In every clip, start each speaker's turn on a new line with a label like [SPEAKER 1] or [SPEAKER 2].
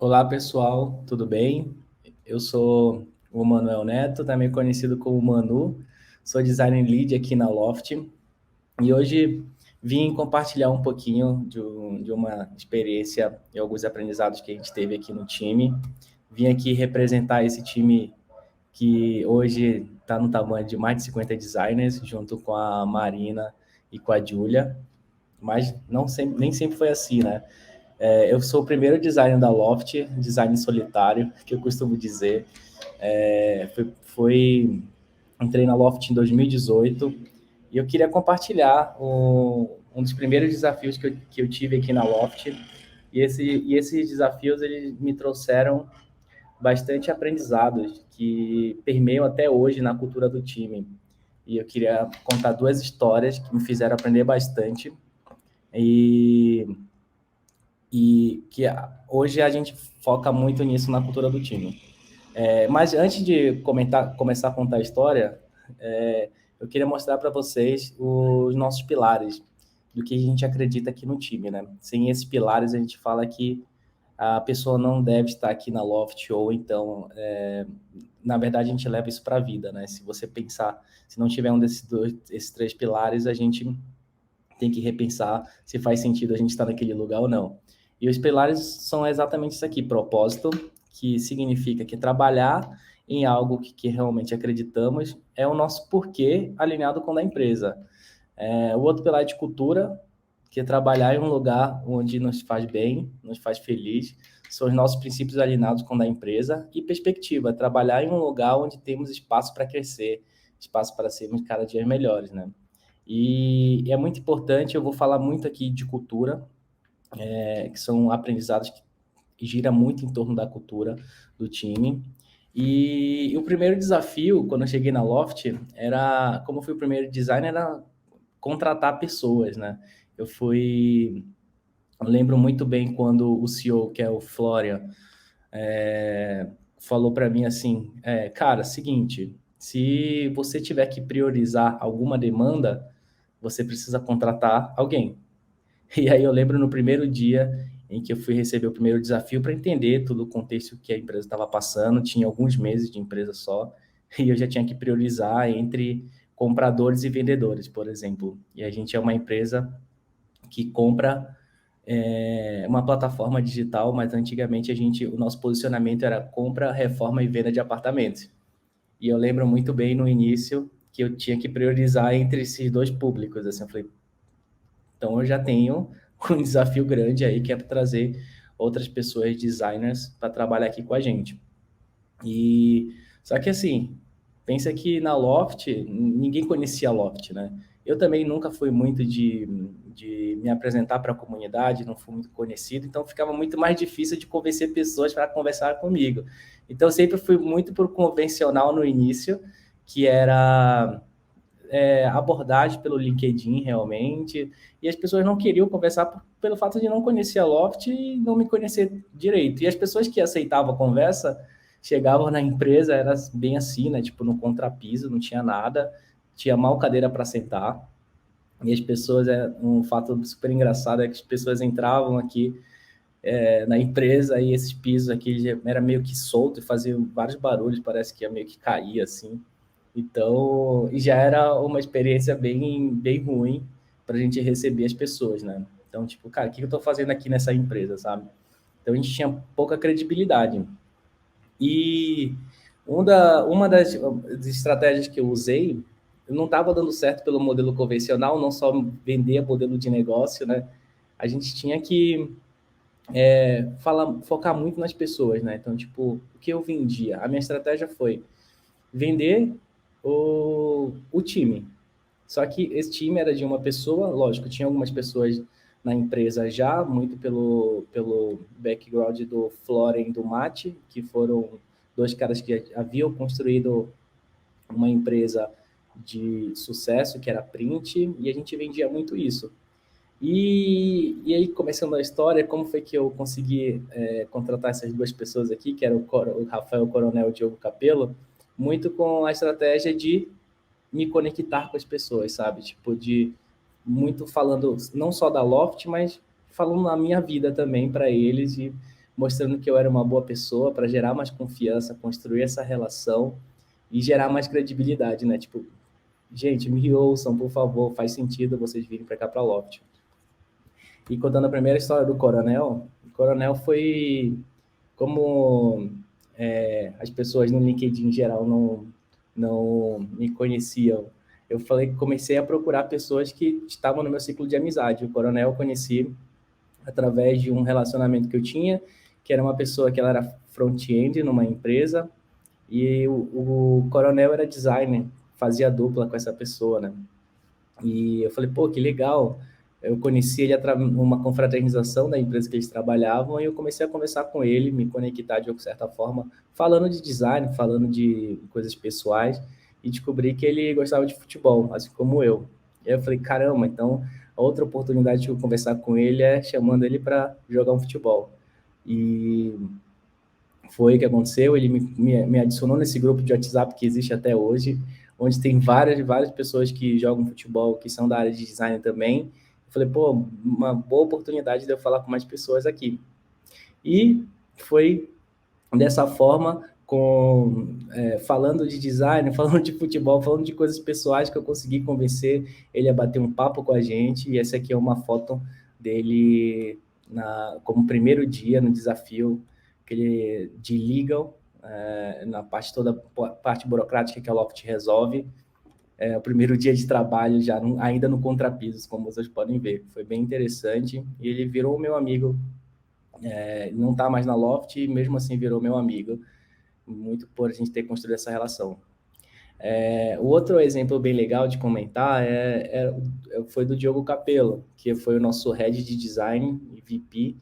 [SPEAKER 1] Olá, pessoal, tudo bem? Eu sou o Manuel Neto, também conhecido como Manu. Sou design lead aqui na Loft e hoje vim compartilhar um pouquinho de uma experiência e alguns aprendizados que a gente teve aqui no time. Vim aqui representar esse time que hoje está no tamanho de mais de 50 designers, junto com a Marina e com a Júlia, mas não sempre, nem sempre foi assim, né? Eu sou o primeiro designer da Loft, design solitário, que eu costumo dizer. Entrei na Loft em 2018 e eu queria compartilhar um dos primeiros desafios que eu tive aqui na Loft. Esses desafios eles me trouxeram bastante aprendizados que permeiam até hoje na cultura do time. E eu queria contar duas histórias que me fizeram aprender bastante e e que hoje a gente foca muito nisso na cultura do time. Mas antes de começar a contar a história, eu queria mostrar para vocês os nossos pilares do que a gente acredita aqui no time, né? Sem esses pilares, a gente fala que a pessoa não deve estar aqui na Loft, ou então, na verdade, a gente leva isso para a vida, né? Se você pensar, se não tiver esses três pilares, a gente tem que repensar se faz sentido a gente estar naquele lugar ou não. E os pilares são exatamente isso aqui: propósito, que significa que trabalhar em algo que realmente acreditamos é o nosso porquê alinhado com o da empresa. O outro pilar é de cultura, que é trabalhar em um lugar onde nos faz bem, nos faz feliz, são os nossos princípios alinhados com o da empresa. E perspectiva, trabalhar em um lugar onde temos espaço para crescer, espaço para sermos cada dia melhores, né? E é muito importante, eu vou falar muito aqui de cultura, que são aprendizados que gira muito em torno da cultura do time. E o primeiro desafio, quando eu cheguei na Loft, era, como eu fui o primeiro designer, era contratar pessoas, né? Eu lembro muito bem quando o CEO, que é o Florian, falou para mim assim, cara, seguinte, se você tiver que priorizar alguma demanda, você precisa contratar alguém. E aí eu lembro no primeiro dia em que eu fui receber o primeiro desafio para entender todo o contexto que a empresa estava passando, tinha alguns meses de empresa só, e eu já tinha que priorizar entre compradores e vendedores, por exemplo. E a gente é uma empresa que compra uma plataforma digital, mas antigamente o nosso posicionamento era compra, reforma e venda de apartamentos. E eu lembro muito bem no início que eu tinha que priorizar entre esses dois públicos. Assim, eu falei, então eu já tenho um desafio grande aí que é trazer outras pessoas, designers, para trabalhar aqui com a gente. E só que assim, pensa que na Loft, ninguém conhecia a Loft, né? Eu também nunca fui muito de me apresentar para a comunidade, não fui muito conhecido, então ficava muito mais difícil de convencer pessoas para conversar comigo. Então eu sempre fui muito por convencional no início, que era abordagem pelo LinkedIn realmente, e as pessoas não queriam conversar pelo fato de não conhecer a Loft e não me conhecer direito. E as pessoas que aceitavam a conversa chegavam na empresa, era bem assim, né? Tipo, no contrapiso, não tinha nada, tinha mal cadeira para sentar. E as pessoas, um fato super engraçado é que as pessoas entravam aqui na empresa e esses pisos aqui era meio que solto e faziam vários barulhos, parece que ia meio que cair assim. Então, já era uma experiência bem ruim para a gente receber as pessoas, né? Então, tipo, cara, o que eu estou fazendo aqui nessa empresa, sabe? Então, a gente tinha pouca credibilidade. E uma das estratégias que eu usei, eu não estava dando certo pelo modelo convencional, não só vender modelo de negócio, né? A gente tinha que focar muito nas pessoas, né? Então, tipo, o que eu vendia? A minha estratégia foi vender o time. Só que esse time era de uma pessoa, lógico, tinha algumas pessoas na empresa já, muito pelo background do Floren e do Mate, que foram dois caras que haviam construído uma empresa de sucesso, que era a Print, e a gente vendia muito isso. E aí, começando a história, como foi que eu consegui contratar essas duas pessoas aqui, que era o Rafael Coronel e o Diogo Capello, muito com a estratégia de me conectar com as pessoas, sabe? Tipo, de muito falando não só da Loft, mas falando na minha vida também para eles e mostrando que eu era uma boa pessoa para gerar mais confiança, construir essa relação e gerar mais credibilidade, né? Tipo, gente, me ouçam, por favor, faz sentido vocês virem para cá para Loft. E contando a primeira história do Coronel, o Coronel foi como as pessoas no LinkedIn em geral não me conheciam. Eu falei, comecei a procurar pessoas que estavam no meu ciclo de amizade. O Coronel eu conheci através de um relacionamento que eu tinha, que era uma pessoa que ela era front-end numa empresa, e o Coronel era designer, fazia dupla com essa pessoa, né? E eu falei, pô, que legal. Eu conheci ele numa confraternização da empresa que eles trabalhavam e eu comecei a conversar com ele, me conectar de certa forma, falando de design, falando de coisas pessoais e descobri que ele gostava de futebol, assim como eu. E aí eu falei, caramba, então a outra oportunidade de eu conversar com ele é chamando ele para jogar um futebol. E foi o que aconteceu, ele me adicionou nesse grupo de WhatsApp que existe até hoje, onde tem várias pessoas que jogam futebol, que são da área de design também. Eu falei, pô, uma boa oportunidade de eu falar com mais pessoas aqui. E foi dessa forma, falando de design, falando de futebol, falando de coisas pessoais, que eu consegui convencer ele a bater um papo com a gente. E essa aqui é uma foto dele como primeiro dia no desafio de legal, na parte toda parte burocrática que a Loft resolve. O primeiro dia de trabalho já ainda no contrapisos, como vocês podem ver. Foi bem interessante e ele virou meu amigo. Não está mais na Loft e mesmo assim virou meu amigo, muito por a gente ter construído essa relação. O outro exemplo bem legal de comentar foi do Diogo Capello, que foi o nosso head de design e VP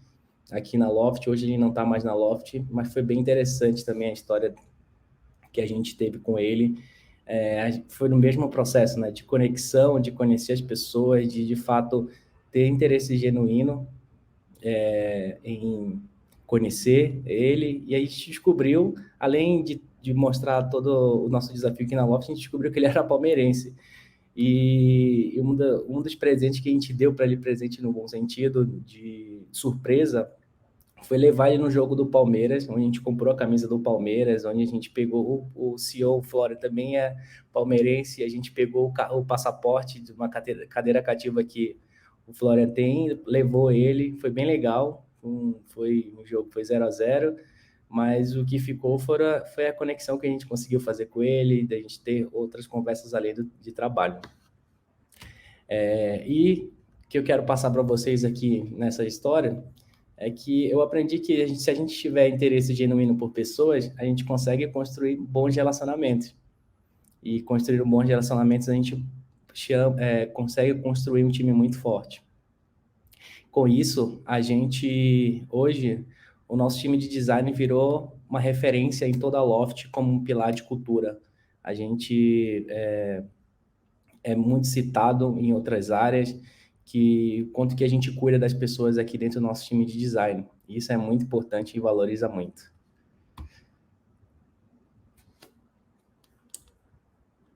[SPEAKER 1] aqui na Loft. Hoje ele não está mais na Loft, mas foi bem interessante também a história que a gente teve com ele. Foi no mesmo processo, né, de conexão, de conhecer as pessoas, de fato ter interesse genuíno em conhecer ele, e aí a gente descobriu, além de mostrar todo o nosso desafio aqui na Lopes, a gente descobriu que ele era palmeirense. E um dos presentes que a gente deu para ele, presente no bom sentido, de surpresa, foi levar ele no jogo do Palmeiras, onde a gente comprou a camisa do Palmeiras, onde a gente pegou o CEO, o Flora também é palmeirense, a gente pegou o passaporte de uma cadeira cativa que o Florian tem, levou ele, foi bem legal, foi um jogo, foi 0-0, mas o que ficou foi a conexão que a gente conseguiu fazer com ele, da gente ter outras conversas além de trabalho. E o que eu quero passar para vocês aqui nessa história é que eu aprendi que se a gente tiver interesse genuíno por pessoas, a gente consegue construir bons relacionamentos. E construir bons relacionamentos, a gente consegue construir um time muito forte. Com isso, hoje, o nosso time de design virou uma referência em toda a Loft como um pilar de cultura. A gente é muito citado em outras áreas, quanto que a gente cuida das pessoas aqui dentro do nosso time de design. Isso é muito importante e valoriza muito.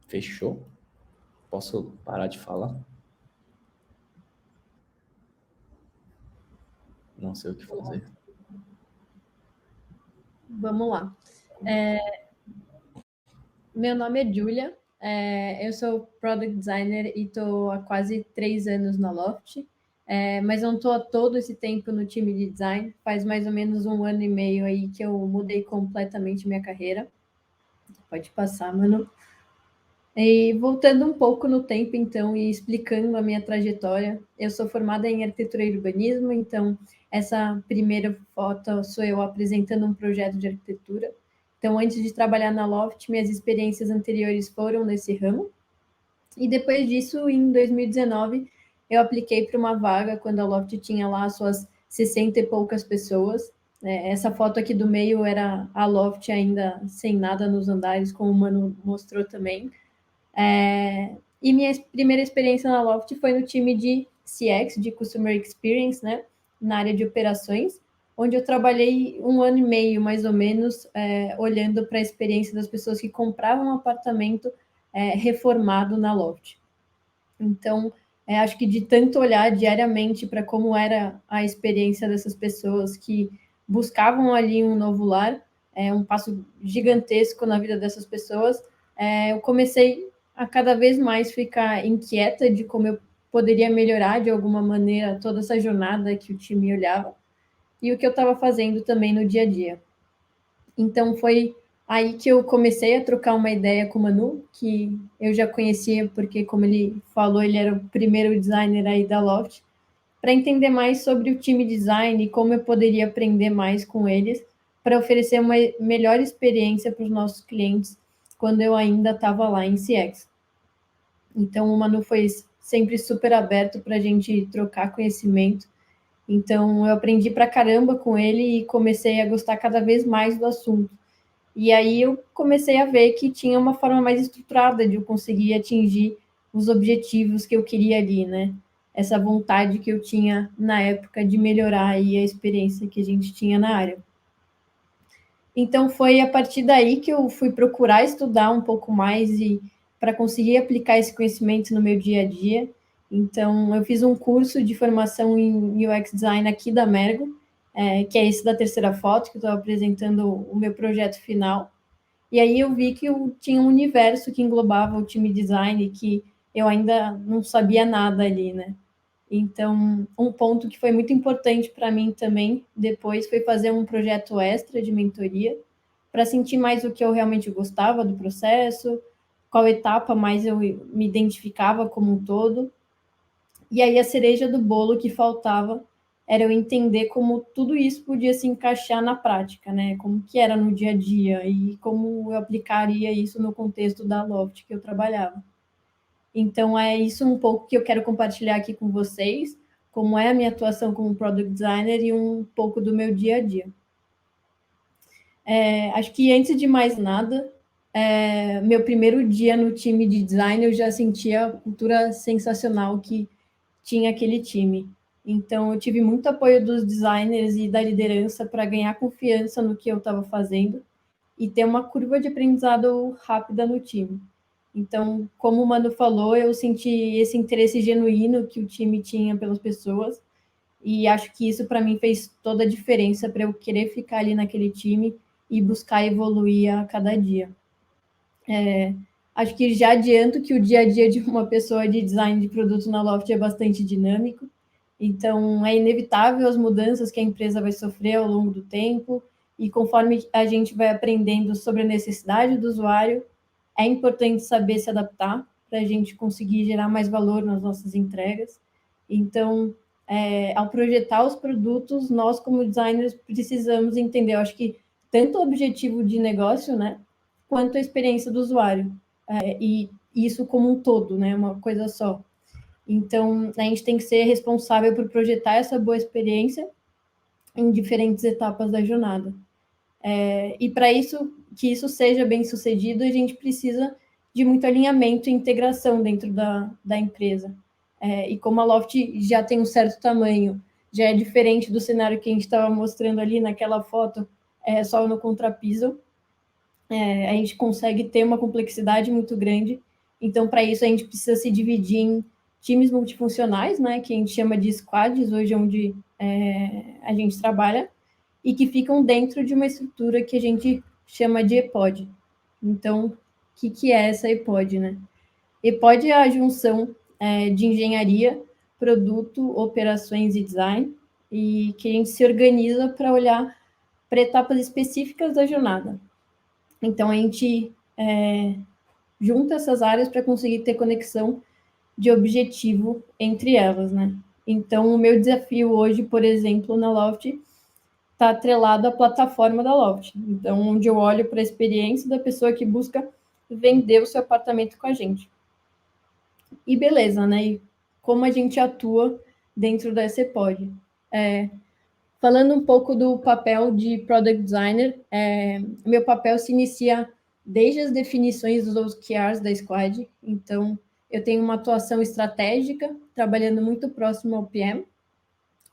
[SPEAKER 1] Fechou? Posso parar de falar? Não sei o que fazer.
[SPEAKER 2] Vamos lá. Meu nome é Julia, eu sou Product Designer e estou há quase 3 anos na Loft, mas não estou há todo esse tempo no time de design, faz mais ou menos 1 ano e meio aí que eu mudei completamente minha carreira. Pode passar, Manu. E voltando um pouco no tempo, então, e explicando a minha trajetória, eu sou formada em arquitetura e urbanismo, então essa primeira foto sou eu apresentando um projeto de arquitetura. Então, antes de trabalhar na Loft, minhas experiências anteriores foram nesse ramo. E depois disso, em 2019, eu apliquei para uma vaga quando a Loft tinha lá suas 60 e poucas pessoas. Essa foto aqui do meio era a Loft ainda sem nada nos andares, como o Mano mostrou também. E minha primeira experiência na Loft foi no time de CX, de Customer Experience, né, na área de operações, onde eu trabalhei 1 ano e meio, mais ou menos, olhando para a experiência das pessoas que compravam um apartamento reformado na Loft. Então, acho que de tanto olhar diariamente para como era a experiência dessas pessoas que buscavam ali um novo lar, um passo gigantesco na vida dessas pessoas. Eu comecei a cada vez mais ficar inquieta de como eu poderia melhorar de alguma maneira toda essa jornada que o time olhava e o que eu estava fazendo também no dia a dia. Então foi aí que eu comecei a trocar uma ideia com o Manu, que eu já conhecia porque, como ele falou, ele era o primeiro designer aí da Loft, para entender mais sobre o time design e como eu poderia aprender mais com eles para oferecer uma melhor experiência para os nossos clientes quando eu ainda estava lá em CX. Então o Manu foi sempre super aberto para a gente trocar conhecimento. Então eu aprendi pra caramba com ele e comecei a gostar cada vez mais do assunto. E aí eu comecei a ver que tinha uma forma mais estruturada de eu conseguir atingir os objetivos que eu queria ali, né? Essa vontade que eu tinha na época de melhorar aí a experiência que a gente tinha na área. Então foi a partir daí que eu fui procurar estudar um pouco mais e para conseguir aplicar esse conhecimento no meu dia a dia. Então eu fiz um curso de formação em UX Design aqui da Mergo, que é esse da terceira foto, que eu estou apresentando o meu projeto final. E aí eu vi que eu tinha um universo que englobava o time design, que eu ainda não sabia nada ali, né? Então, um ponto que foi muito importante para mim também depois foi fazer um projeto extra de mentoria para sentir mais o que eu realmente gostava do processo, qual etapa mais eu me identificava como um todo. E aí a cereja do bolo que faltava era eu entender como tudo isso podia se encaixar na prática, né? Como que era no dia a dia e como eu aplicaria isso no contexto da Loft que eu trabalhava. Então é isso um pouco que eu quero compartilhar aqui com vocês, como é a minha atuação como product designer e um pouco do meu dia a dia. Acho que antes de mais nada, meu primeiro dia no time de design eu já sentia a cultura sensacional que tinha aquele time. Então, eu tive muito apoio dos designers e da liderança para ganhar confiança no que eu estava fazendo e ter uma curva de aprendizado rápida no time. Então, como o Mano falou, eu senti esse interesse genuíno que o time tinha pelas pessoas e acho que isso para mim fez toda a diferença para eu querer ficar ali naquele time e buscar evoluir a cada dia. Acho que já adianto que o dia a dia de uma pessoa de design de produto na Loft é bastante dinâmico, então é inevitável as mudanças que a empresa vai sofrer ao longo do tempo, e conforme a gente vai aprendendo sobre a necessidade do usuário, é importante saber se adaptar para a gente conseguir gerar mais valor nas nossas entregas. Então, ao projetar os produtos, nós como designers precisamos entender, eu acho que tanto o objetivo de negócio, né, quanto a experiência do usuário e isso como um todo, né? Uma coisa só. Então, a gente tem que ser responsável por projetar essa boa experiência em diferentes etapas da jornada. E para isso, que isso seja bem sucedido, a gente precisa de muito alinhamento e integração dentro da empresa. E como a Loft já tem um certo tamanho, já é diferente do cenário que a gente estava mostrando ali naquela foto, só no contrapiso, a gente consegue ter uma complexidade muito grande. Então, para isso, a gente precisa se dividir em times multifuncionais, né, que a gente chama de squads, hoje onde a gente trabalha, e que ficam dentro de uma estrutura que a gente chama de EPOD. Então, o que é essa EPOD, né? EPOD é a junção de engenharia, produto, operações e design, e que a gente se organiza para olhar para etapas específicas da jornada. Então, a gente junta essas áreas para conseguir ter conexão de objetivo entre elas, né? Então, o meu desafio hoje, por exemplo, na Loft, está atrelado à plataforma da Loft. Então, onde eu olho para a experiência da pessoa que busca vender o seu apartamento com a gente. E beleza, né? E como a gente atua dentro da CEPOD. Falando um pouco do papel de Product Designer, meu papel se inicia desde as definições dos OKRs da Squad. Então, eu tenho uma atuação estratégica, trabalhando muito próximo ao PM,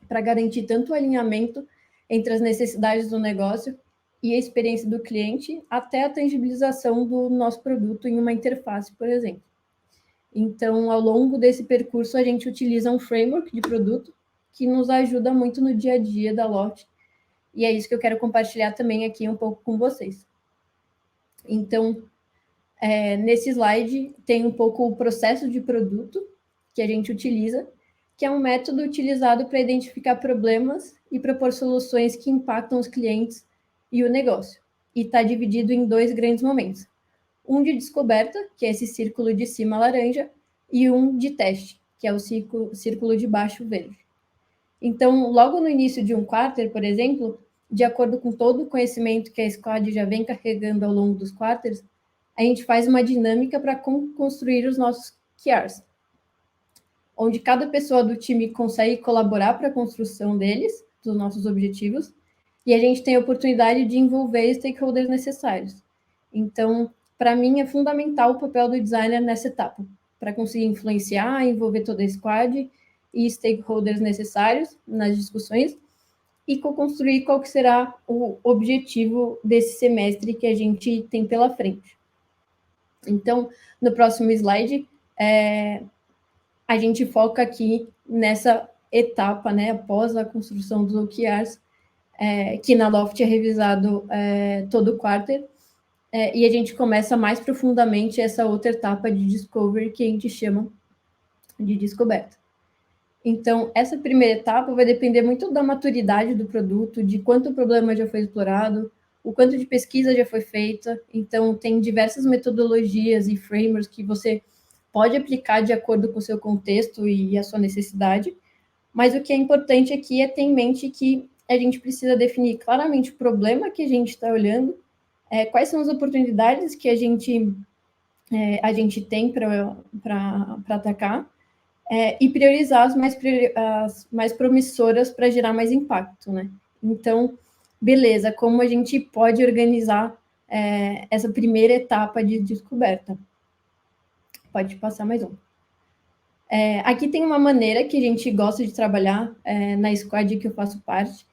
[SPEAKER 2] para garantir tanto o alinhamento entre as necessidades do negócio e a experiência do cliente, até a tangibilização do nosso produto em uma interface, por exemplo. Então, ao longo desse percurso, a gente utiliza um framework de produto que nos ajuda muito no dia a dia da Loft E é isso que eu quero compartilhar também aqui um pouco com vocês. Então, nesse slide tem um pouco o processo de produto que a gente utiliza, que é um método utilizado para identificar problemas e propor soluções que impactam os clientes e o negócio. E está dividido em 2 grandes momentos. Um de descoberta, que é esse círculo de cima laranja, e um de teste, que é o círculo de baixo verde. Então, logo no início de um quarter, por exemplo, de acordo com todo o conhecimento que a Squad já vem carregando ao longo dos quarters, a gente faz uma dinâmica para construir os nossos QRs, onde cada pessoa do time consegue colaborar para a construção deles, dos nossos objetivos, e a gente tem a oportunidade de envolver stakeholders necessários. Então, para mim, é fundamental o papel do designer nessa etapa, para conseguir influenciar, envolver toda a squad e stakeholders necessários nas discussões e co-construir qual que será o objetivo desse semestre que a gente tem pela frente. Então, no próximo slide, a gente foca aqui nessa etapa, né, após a construção dos OKRs, que na Loft é revisado todo quarter, e a gente começa mais profundamente essa outra etapa de discovery que a gente chama de descoberta. Então, essa primeira etapa vai depender muito da maturidade do produto, de quanto o problema já foi explorado, o quanto de pesquisa já foi feita. Então, tem diversas metodologias e frameworks que você pode aplicar de acordo com o seu contexto e a sua necessidade. Mas o que é importante aqui é ter em mente que a gente precisa definir claramente o problema que a gente está olhando, quais são as oportunidades que a gente tem para atacar, e priorizar as mais promissoras para gerar mais impacto, né? Então, beleza, como a gente pode organizar essa primeira etapa de descoberta? Pode passar mais um. Aqui tem uma maneira que a gente gosta de trabalhar na squad que eu faço parte,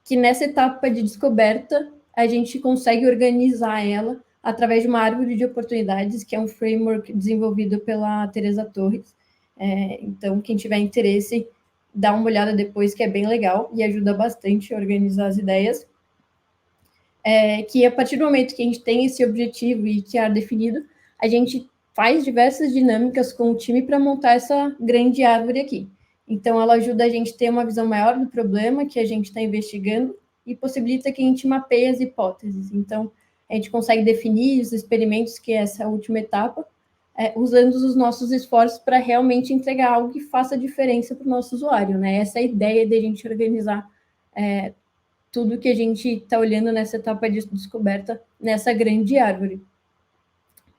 [SPEAKER 2] que nessa etapa de descoberta a gente consegue organizar ela através de uma árvore de oportunidades, que é um framework desenvolvido pela Teresa Torres. Então, quem tiver interesse, dá uma olhada depois, que é bem legal e ajuda bastante a organizar as ideias. Que a partir do momento que a gente tem esse objetivo e que é definido, a gente faz diversas dinâmicas com o time para montar essa grande árvore aqui. Então, ela ajuda a gente a ter uma visão maior do problema que a gente está investigando e possibilita que a gente mapeie as hipóteses. Então, a gente consegue definir os experimentos, que é essa última etapa, usando os nossos esforços para realmente entregar algo que faça diferença para o nosso usuário, né? Essa é a ideia de a gente organizar tudo que a gente está olhando nessa etapa de descoberta, nessa grande árvore.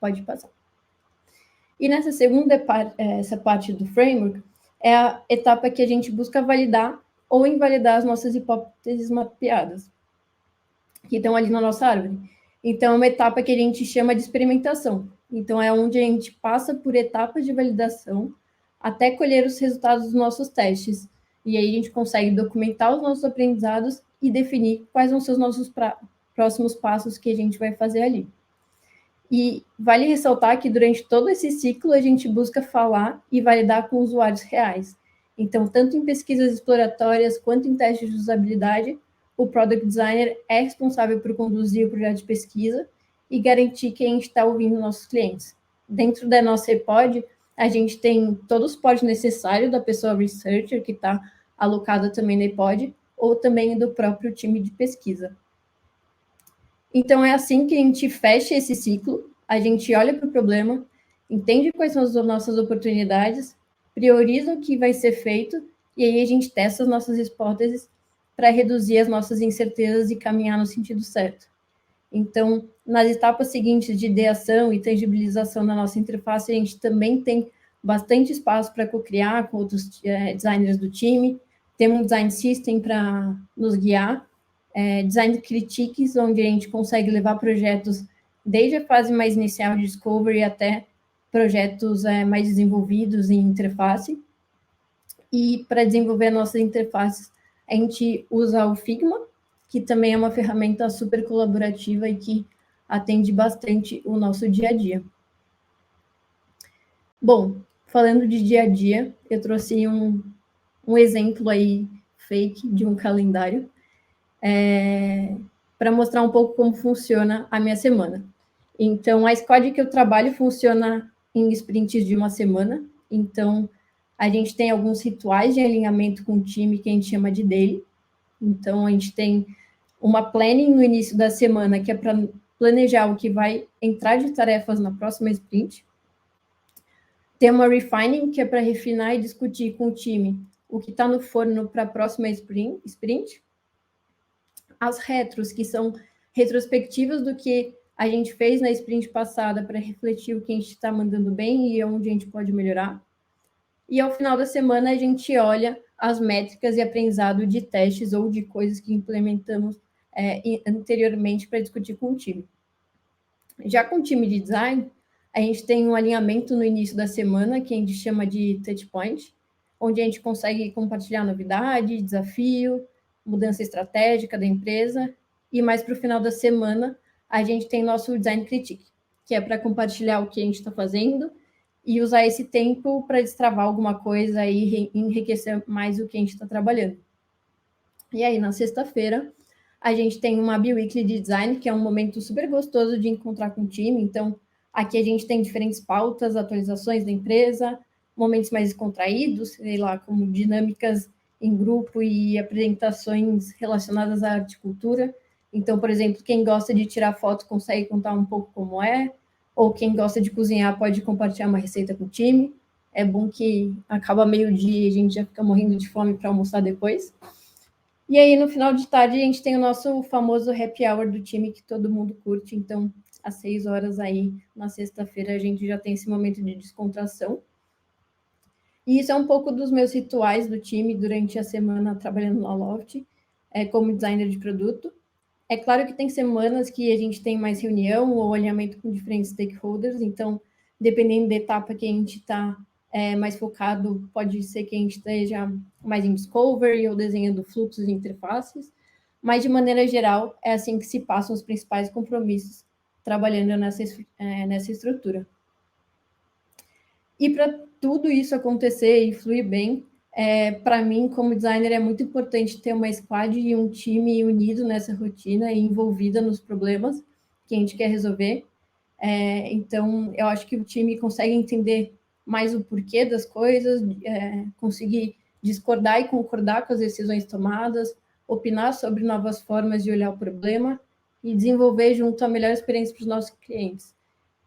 [SPEAKER 2] Pode passar. E nessa segunda essa parte do framework, é a etapa que a gente busca validar ou invalidar as nossas hipóteses mapeadas, que estão ali na nossa árvore. Então, é uma etapa que a gente chama de experimentação. Então, é onde a gente passa por etapas de validação até colher os resultados dos nossos testes. E aí a gente consegue documentar os nossos aprendizados e definir quais vão ser os nossos próximos passos que a gente vai fazer ali. E vale ressaltar que durante todo esse ciclo a gente busca falar e validar com usuários reais. Então, tanto em pesquisas exploratórias quanto em testes de usabilidade, o Product Designer é responsável por conduzir o projeto de pesquisa e garantir que a gente está ouvindo nossos clientes. Dentro da nossa EPOD, a gente tem todo o suporte necessário da pessoa researcher, que está alocada também na EPOD, ou também do próprio time de pesquisa. Então, é assim que a gente fecha esse ciclo, a gente olha para o problema, entende quais são as nossas oportunidades, prioriza o que vai ser feito, e aí a gente testa as nossas hipóteses para reduzir as nossas incertezas e caminhar no sentido certo. Então, nas etapas seguintes de ideação e tangibilização da nossa interface, a gente também tem bastante espaço para co-criar com outros designers do time, temos um design system para nos guiar, design critiques, onde a gente consegue levar projetos desde a fase mais inicial de discovery até projetos mais desenvolvidos em interface. E para desenvolver nossas interfaces, a gente usa o Figma, que também é uma ferramenta super colaborativa e que atende bastante o nosso dia a dia. Bom, falando de dia a dia, eu trouxe um exemplo aí fake de um calendário. para mostrar um pouco como funciona a minha semana. Então, a squad que eu trabalho funciona em sprints de uma semana. Então, a gente tem alguns rituais de alinhamento com o time que a gente chama de daily. Então, a gente tem uma planning no início da semana, que é para planejar o que vai entrar de tarefas na próxima sprint. Tem uma refining, que é para refinar e discutir com o time o que está no forno para a próxima sprint. As retros, que são retrospectivas do que a gente fez na sprint passada para refletir o que a gente está mandando bem e onde a gente pode melhorar. E ao final da semana a gente olha as métricas e aprendizado de testes ou de coisas que implementamos anteriormente para discutir com o time. Já com o time de design, a gente tem um alinhamento no início da semana, que a gente chama de touch point, onde a gente consegue compartilhar novidade, desafio, mudança estratégica da empresa, e mais para o final da semana, a gente tem nosso design critique, que é para compartilhar o que a gente está fazendo e usar esse tempo para destravar alguma coisa e enriquecer mais o que a gente está trabalhando. E aí, na sexta-feira, a gente tem uma Bi-Weekly de Design, que é um momento super gostoso de encontrar com o time. Então, aqui a gente tem diferentes pautas, atualizações da empresa, momentos mais descontraídos, sei lá, como dinâmicas em grupo e apresentações relacionadas à horticultura. Então, por exemplo, quem gosta de tirar foto consegue contar um pouco como é, ou quem gosta de cozinhar pode compartilhar uma receita com o time. É bom que acaba meio-dia e a gente já fica morrendo de fome para almoçar depois. E aí, no final de tarde, a gente tem o nosso famoso happy hour do time que todo mundo curte. Então, às 6 horas aí, na sexta-feira, a gente já tem esse momento de descontração. E isso é um pouco dos meus rituais do time durante a semana trabalhando na Loft, como designer de produto. É claro que tem semanas que a gente tem mais reunião ou alinhamento com diferentes stakeholders, então, dependendo da etapa que a gente está mais focado, pode ser que a gente esteja mais em discovery ou desenhando fluxos e interfaces, mas, de maneira geral, é assim que se passam os principais compromissos trabalhando nessa estrutura. E para tudo isso acontecer e fluir bem, para mim, como designer, é muito importante ter uma squad e um time unido nessa rotina e envolvida nos problemas que a gente quer resolver. Então, eu acho que o time consegue entender mais o porquê das coisas, conseguir discordar e concordar com as decisões tomadas, opinar sobre novas formas de olhar o problema e desenvolver junto a melhor experiência para os nossos clientes.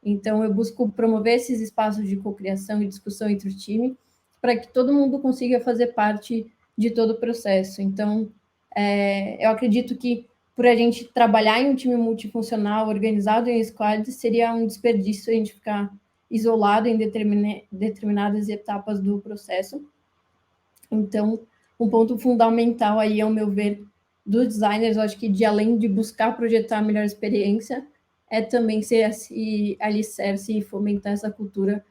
[SPEAKER 2] Então, eu busco promover esses espaços de cocriação e discussão entre o time, para que todo mundo consiga fazer parte de todo o processo. Então, eu acredito que, por a gente trabalhar em um time multifuncional, organizado em squads, seria um desperdício a gente ficar isolado em determinadas etapas do processo. Então, um ponto fundamental aí, ao meu ver, dos designers, eu acho que de além de buscar projetar a melhor experiência, é também ser esse alicerce e fomentar essa cultura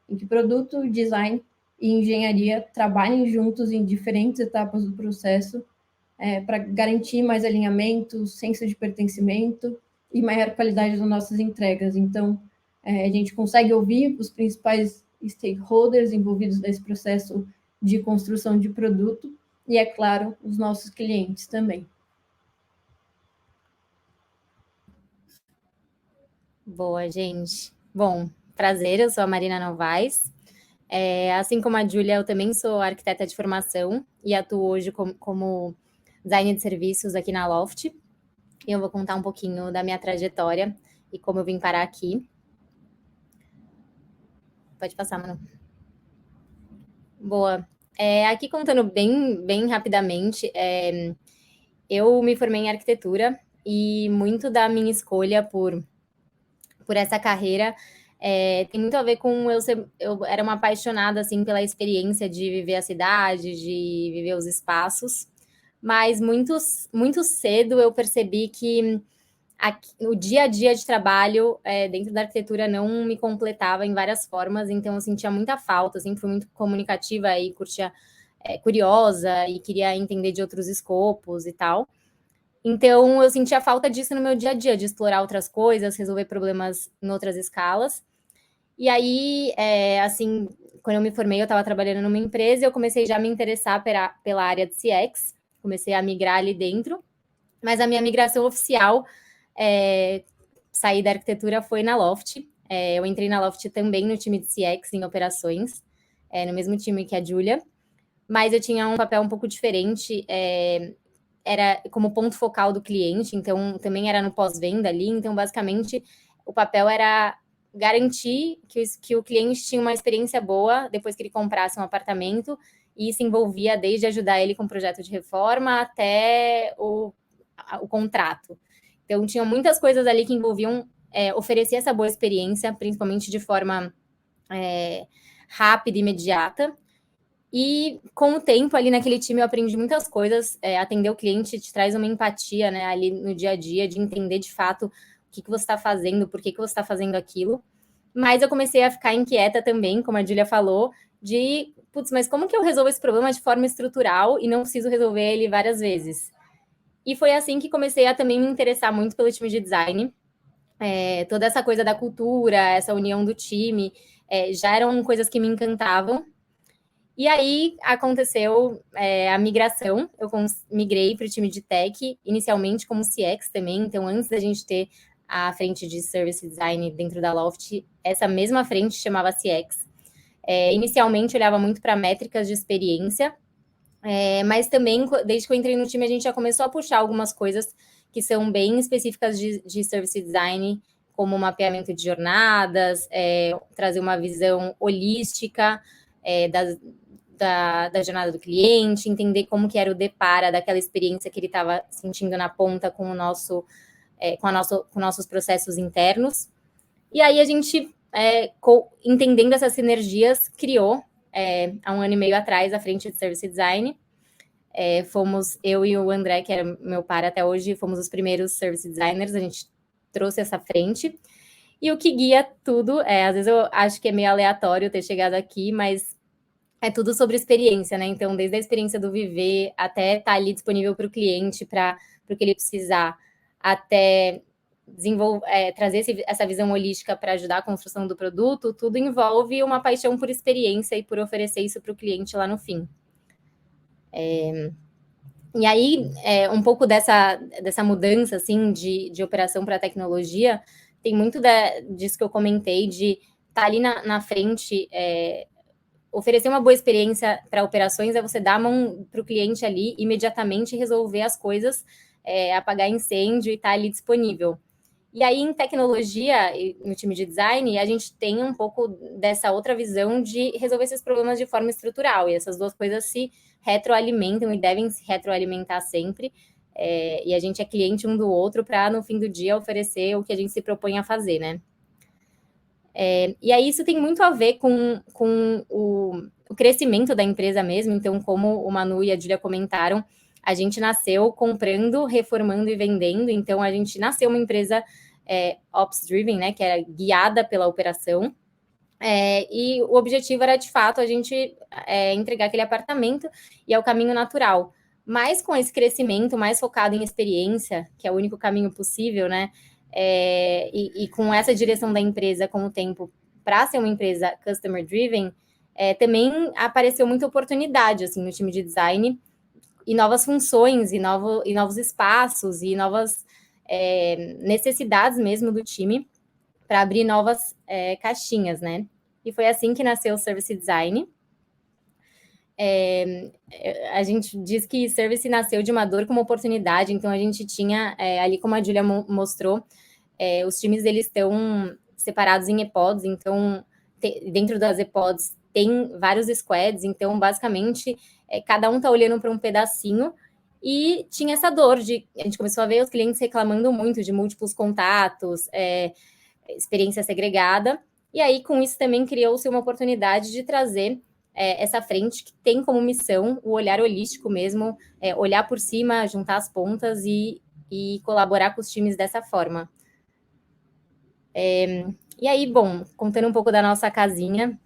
[SPEAKER 2] em que produto, design e engenharia trabalhem juntos em diferentes etapas do processo para garantir mais alinhamento, senso de pertencimento e maior qualidade das nossas entregas. Então, a gente consegue ouvir os principais stakeholders envolvidos nesse processo de construção de produto e, é claro, os nossos clientes também.
[SPEAKER 3] Boa, gente. Bom, prazer, eu sou a Marina Novaes. Assim como a Júlia, eu também sou arquiteta de formação e atuo hoje como designer de serviços aqui na Loft. E eu vou contar um pouquinho da minha trajetória e como eu vim parar aqui. Pode passar, Manu. Boa. Aqui contando bem rapidamente, eu me formei em arquitetura e muito da minha escolha por essa carreira tem muito a ver com eu era uma apaixonada assim pela experiência de viver a cidade, de viver os espaços, mas muito cedo eu percebi que o dia a dia de trabalho dentro da arquitetura não me completava em várias formas, então eu sentia muita falta, assim, fui muito comunicativa e curiosa e queria entender de outros escopos e tal. Então, eu sentia falta disso no meu dia a dia, de explorar outras coisas, resolver problemas em outras escalas. E aí, assim, quando eu me formei, eu estava trabalhando numa empresa e eu comecei já a me interessar pela área de CX, comecei a migrar ali dentro. Mas a minha migração oficial, sair da arquitetura, foi na Loft. Eu entrei na Loft também no time de CX, em operações, no mesmo time que a Júlia, mas eu tinha um papel um pouco diferente, era como ponto focal do cliente, então também era no pós-venda ali, então basicamente o papel era garantir que o cliente tinha uma experiência boa depois que ele comprasse um apartamento, e isso envolvia desde ajudar ele com o projeto de reforma até o contrato. Então, tinha muitas coisas ali que envolviam oferecer essa boa experiência, principalmente de forma rápida e imediata. E com o tempo ali naquele time eu aprendi muitas coisas. Atender o cliente te traz uma empatia, né, ali no dia a dia, de entender de fato o que você está fazendo, por que você está fazendo aquilo. Mas eu comecei a ficar inquieta também, como a Júlia falou, de, putz, mas como que eu resolvo esse problema de forma estrutural e não preciso resolver ele várias vezes? E foi assim que comecei a também me interessar muito pelo time de design. Toda essa coisa da cultura, essa união do time, já eram coisas que me encantavam. E aí aconteceu a migração, eu migrei para o time de tech, inicialmente como CX também, então antes da gente ter a frente de Service Design dentro da Loft, essa mesma frente chamava CX. Inicialmente olhava muito para métricas de experiência, mas também, desde que eu entrei no time, a gente já começou a puxar algumas coisas que são bem específicas de Service Design, como mapeamento de jornadas, trazer uma visão holística da jornada do cliente, entender como que era o depara daquela experiência que ele estava sentindo na ponta com com nossos processos internos. E aí a gente, entendendo essas sinergias, criou, há 1 ano e meio atrás, a frente de Service Design. Fomos eu e o André, que era meu par até hoje, fomos os primeiros Service Designers, a gente trouxe essa frente. E o que guia tudo, às vezes eu acho que é meio aleatório ter chegado aqui, mas é tudo sobre experiência, né? Então, desde a experiência do viver, até estar ali disponível para o cliente, para o que ele precisar, até trazer essa visão holística para ajudar a construção do produto, tudo envolve uma paixão por experiência e por oferecer isso para o cliente lá no fim. E aí, um pouco dessa mudança, assim, de operação para tecnologia, tem muito disso que eu comentei, de estar ali na frente, oferecer uma boa experiência para operações, é você dar a mão para o cliente ali, imediatamente resolver as coisas, apagar incêndio e estar ali disponível. E aí, em tecnologia, no time de design, a gente tem um pouco dessa outra visão de resolver esses problemas de forma estrutural, e essas duas coisas se retroalimentam e devem se retroalimentar sempre, e a gente é cliente um do outro para, no fim do dia, oferecer o que a gente se propõe a fazer, né? E aí isso tem muito a ver com o crescimento da empresa mesmo. Então, como o Manu e a Júlia comentaram, a gente nasceu comprando, reformando e vendendo. Então, a gente nasceu uma empresa ops-driven, né, que era guiada pela operação. E o objetivo era, de fato, a gente entregar aquele apartamento, e é o caminho natural. Mas com esse crescimento mais focado em experiência, que é o único caminho possível, né, e com essa direção da empresa com o tempo para ser uma empresa customer driven, também apareceu muita oportunidade assim, no time de design, e novas funções, e novos espaços, e novas necessidades mesmo do time, para abrir novas caixinhas, né? E foi assim que nasceu o Service Design. A gente diz que Service nasceu de uma dor como oportunidade, então a gente tinha, ali como a Júlia mostrou, os times eles estão separados em EPODs, então dentro das EPODs tem vários squads, então basicamente cada um está olhando para um pedacinho, e tinha essa dor a gente começou a ver os clientes reclamando muito de múltiplos contatos, experiência segregada, e aí com isso também criou-se uma oportunidade de trazer essa frente que tem como missão o olhar holístico mesmo, olhar por cima, juntar as pontas e colaborar com os times dessa forma. E aí, bom, contando um pouco da nossa casinha,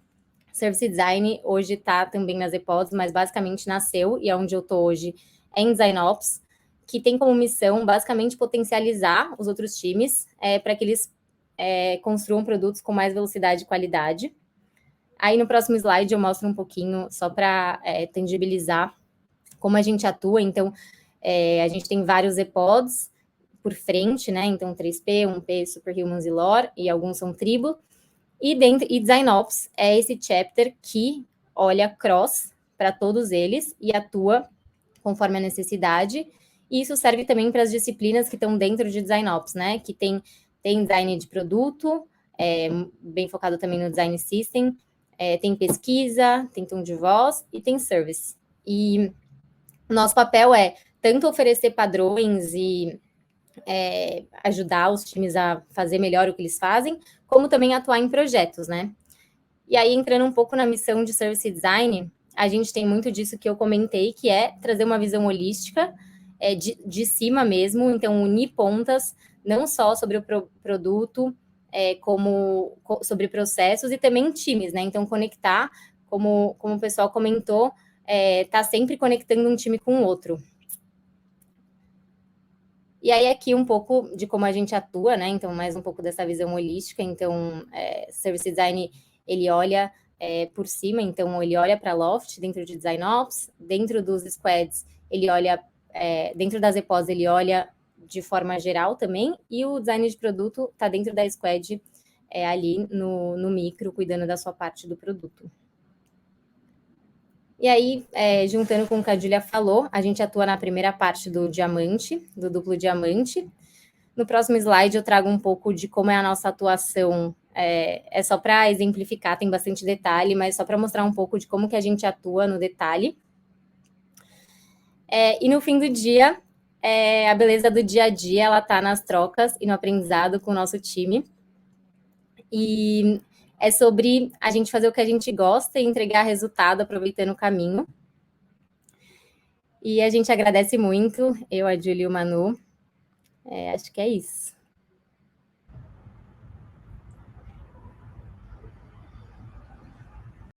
[SPEAKER 3] Service Design hoje está também nas EPODs, mas basicamente nasceu, e é onde eu estou hoje, em Design Ops, que tem como missão basicamente potencializar os outros times para que eles construam produtos com mais velocidade e qualidade. Aí no próximo slide eu mostro um pouquinho, só para tangibilizar como a gente atua. Então, A gente tem vários EPODs por frente, né? Então, 3P, 1P, Superhumans e Lore, e alguns são tribo. E DesignOps é esse chapter que olha cross para todos eles e atua conforme a necessidade. E isso serve também para as disciplinas que estão dentro de DesignOps, né? Que tem design de produto, bem focado também no design system, tem pesquisa, tem tom de voz e tem service. E o nosso papel é tanto oferecer padrões e ajudar os times a fazer melhor o que eles fazem, como também atuar em projetos, né? E aí, entrando um pouco na missão de Service Design, a gente tem muito disso que eu comentei, que é trazer uma visão holística, de cima mesmo, então unir pontas, não só sobre o produto, como sobre processos e também times, né? Então, conectar, como o pessoal comentou, tá sempre conectando um time com o outro. E aí, aqui um pouco de como a gente atua, né? Então, mais um pouco dessa visão holística. Então, Service Design, ele olha por cima, então ele olha para Loft dentro de DesignOps, dentro dos squads, ele olha, dentro das EPOs, ele olha de forma geral também, e o design de produto está dentro da squad, ali no micro, cuidando da sua parte do produto. E aí, juntando com o que a Júlia falou, a gente atua na primeira parte do diamante, do duplo diamante. No próximo slide eu trago um pouco de como é a nossa atuação, é só para exemplificar, tem bastante detalhe, mas só para mostrar um pouco de como que a gente atua no detalhe. E no fim do dia, a beleza do dia a dia, ela está nas trocas e no aprendizado com o nosso time. E é sobre a gente fazer o que a gente gosta e entregar resultado aproveitando o caminho. E a gente agradece muito, eu, a Júlia e o Manu. Acho que é isso.